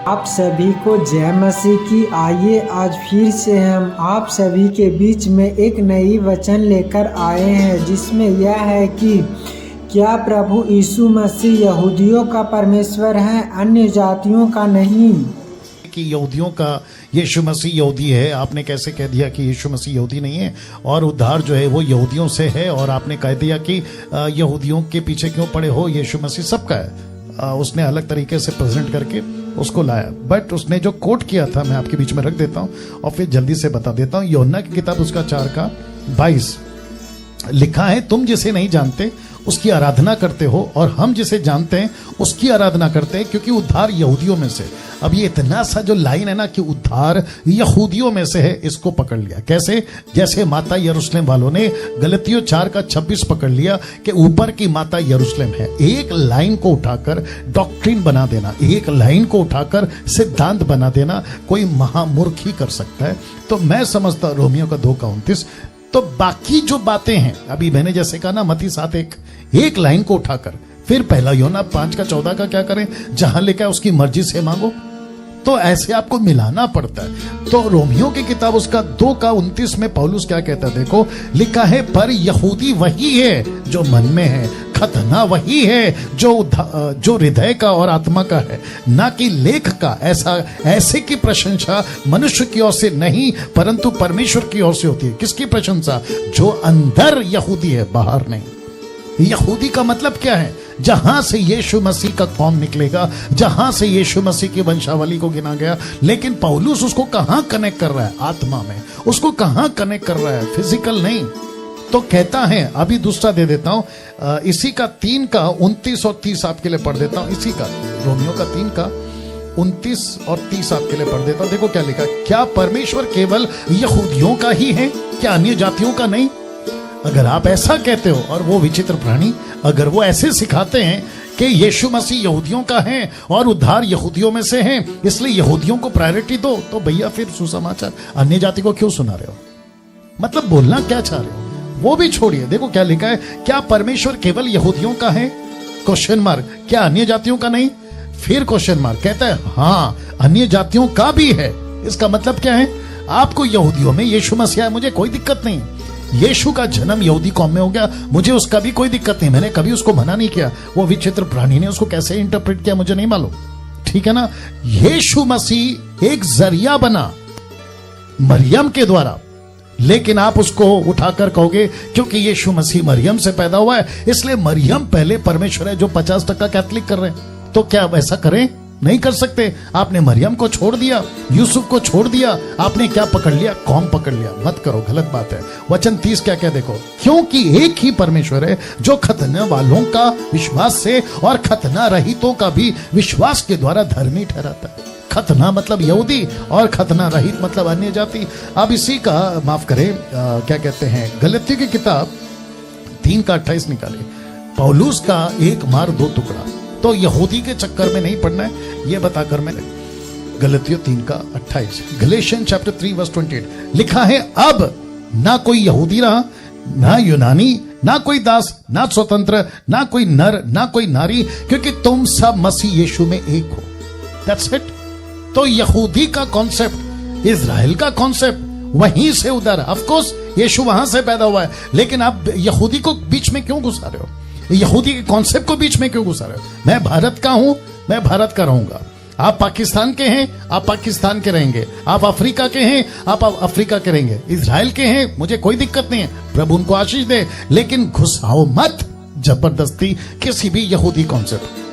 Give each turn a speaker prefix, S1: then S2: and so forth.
S1: आप सभी को जय मसीह की। आइए आज फिर से हम आप सभी के बीच में एक नई वचन लेकर आए हैं, जिसमें यह है कि क्या प्रभु यीशु मसीह यहूदियों का परमेश्वर है, अन्य जातियों का नहीं।
S2: कि यहूदियों का यीशु मसीह यहूदी है। आपने कैसे कह दिया कि यीशु मसीह यहूदी नहीं है और उद्धार जो है वो यहूदियों से है, और आपने कह दिया कि यहूदियों के पीछे क्यों पड़े हो, यीशु मसीह सबका है। उसने अलग तरीके से प्रेजेंट करके उसको लाया, बट उसने जो कोट किया था मैं आपके बीच में रख देता हूं और फिर जल्दी से बता देता हूं। यूहन्ना की किताब उसका 4:22 लिखा है, तुम जिसे नहीं जानते उसकी आराधना करते हो और हम जिसे जानते हैं उसकी आराधना करते हैं, क्योंकि उद्धार यहूदियों में से। अब ये इतना सा जो लाइन है ना कि उद्धार यहूदियों में से है, इसको पकड़ लिया कैसे? जैसे माता यरूशलेम वालों ने गलतियों 4:26 पकड़ लिया कि ऊपर की माता यरूशलेम है। एक लाइन को उठाकर डॉक्ट्रिन बना देना, एक लाइन को उठाकर सिद्धांत बना देना कोई महामूर्ख ही कर सकता है। तो मैं समझता रोमियो का 2:29। तो बाकी जो बातें हैं, अभी मैंने जैसे कहा ना मत्ती 7:1, एक लाइन को उठाकर फिर पहला यूहन्ना 5:14 का क्या करें, जहां लिखा है उसकी मर्जी से मांगो, तो ऐसे आपको मिलाना पड़ता है। तो रोमियो की किताब उसका 2:29 में पौलुस क्या कहता है, देखो लिखा है, पर यहूदी वही है जो मन में है, खतना वही है जो हृदय का और आत्मा का है, ना कि लेख का। ऐसे की प्रशंसा मनुष्य की ओर से नहीं परंतु परमेश्वर की ओर से होती है। किसकी प्रशंसा? जो अंदर यहूदी है, बाहर नहीं। यहूदी का मतलब क्या है? जहां से यीशु मसीह का कौम निकलेगा, जहां से यीशु मसीह की वंशावली को गिना गया। लेकिन पौलुस उसको कहां कनेक्ट कर रहा है? आत्मा में। उसको कहां कनेक्ट कर रहा है? फिजिकल नहीं। तो कहता है, अभी दूसरा दे देता हूं, इसी का 3:29 और 30 आपके लिए पढ़ देता हूं। इसी का रोमियो का 3:29 और 30 आपके लिए पढ़ देता हूं। देखो क्या लिखा, क्या परमेश्वर केवल यहूदियों का ही है, क्या अन्य जातियों का नहीं? अगर आप ऐसा कहते हो, और वो विचित्र प्राणी अगर वो ऐसे सिखाते हैं कि यीशु मसीह यहूदियों का है और उद्धार यहूदियों में से है, इसलिए यहूदियों को प्रायोरिटी दो, तो भैया फिर सुसमाचार अन्य जाति को क्यों सुना रहे हो? मतलब बोलना क्या चाह रहे हो वो भी छोड़िए। देखो क्या लिखा है, क्या परमेश्वर केवल यहूदियों का है? Question mark. क्या अन्य जातियों का नहीं? फिर क्वेश्चन मार्क। कहता है हाँ, अन्य जातियों का भी है। इसका मतलब क्या है? आपको यहूदियों में यीशु मसीह है, मुझे कोई दिक्कत नहीं। यीशु का जन्म यहूदी कौम में हो गया, मुझे उसका भी कोई दिक्कत नहीं, मैंने कभी उसको मना नहीं किया। वो विचित्र प्राणी ने उसको कैसे इंटरप्रेट किया मुझे नहीं मालूम, ठीक है ना। यीशु मसीह एक जरिया बना मरियम के द्वारा, लेकिन आप उसको उठाकर कहोगे क्योंकि यीशु मसीह मरियम से पैदा हुआ है इसलिए मरियम पहले परमेश्वर है, जो 50% कैथलिक कर रहे हैं। तो क्या वैसा करें? नहीं कर सकते। आपने मरियम को छोड़ दिया, यूसुफ को छोड़ दिया, आपने क्या पकड़ लिया? कौम पकड़ लिया। मत करो, गलत बात है। वचन 30 क्या क्या देखो, क्योंकि एक ही परमेश्वर है जो खतना वालों का विश्वास से और खतना रहितों का भी विश्वास के द्वारा धर्मी ठहराता है। खतना मतलब यहूदी और खतना रहित मतलब अन्य जाति। अब इसी का माफ करें क्या कहते हैं, गलतियों की किताब 3:28 निकाले, पौलुस का एक मार दो टुकड़ा। तो यहूदी के चक्कर में नहीं पड़ना है, ये बताकर मैंने गलतियों 3:28, गलेशियन चैप्टर 3:28 लिखा है, अब ना कोई यहूदी रहा, ना यूनानी, ना कोई दास, ना स्वतंत्र, ना कोई नर, ना कोई नारी, क्योंकि तुम सब मसीह यीशु में एक हो। That's it. तो यहूदी का कॉन्सेप्ट, इजराइल का कॉन्सेप्ट वहीं से उधर। ऑफ कोर्स यीशु वहां से पैदा हुआ है, लेकिन आप यहूदी को बीच में क्यों घुसा रहे हो? यहूदी के कॉन्सेप्ट को बीच में क्यों घुसा रहे हो? मैं भारत का हूं, मैं भारत का रहूंगा। आप पाकिस्तान के हैं, आप पाकिस्तान के रहेंगे। आप अफ्रीका के हैं, आप अफ्रीका के रहेंगे। इजराइल के हैं, मुझे कोई दिक्कत नहीं है, प्रभु उनको आशीष दे, लेकिन घुसाओ मत जबरदस्ती किसी भी यहूदी कॉन्सेप्ट।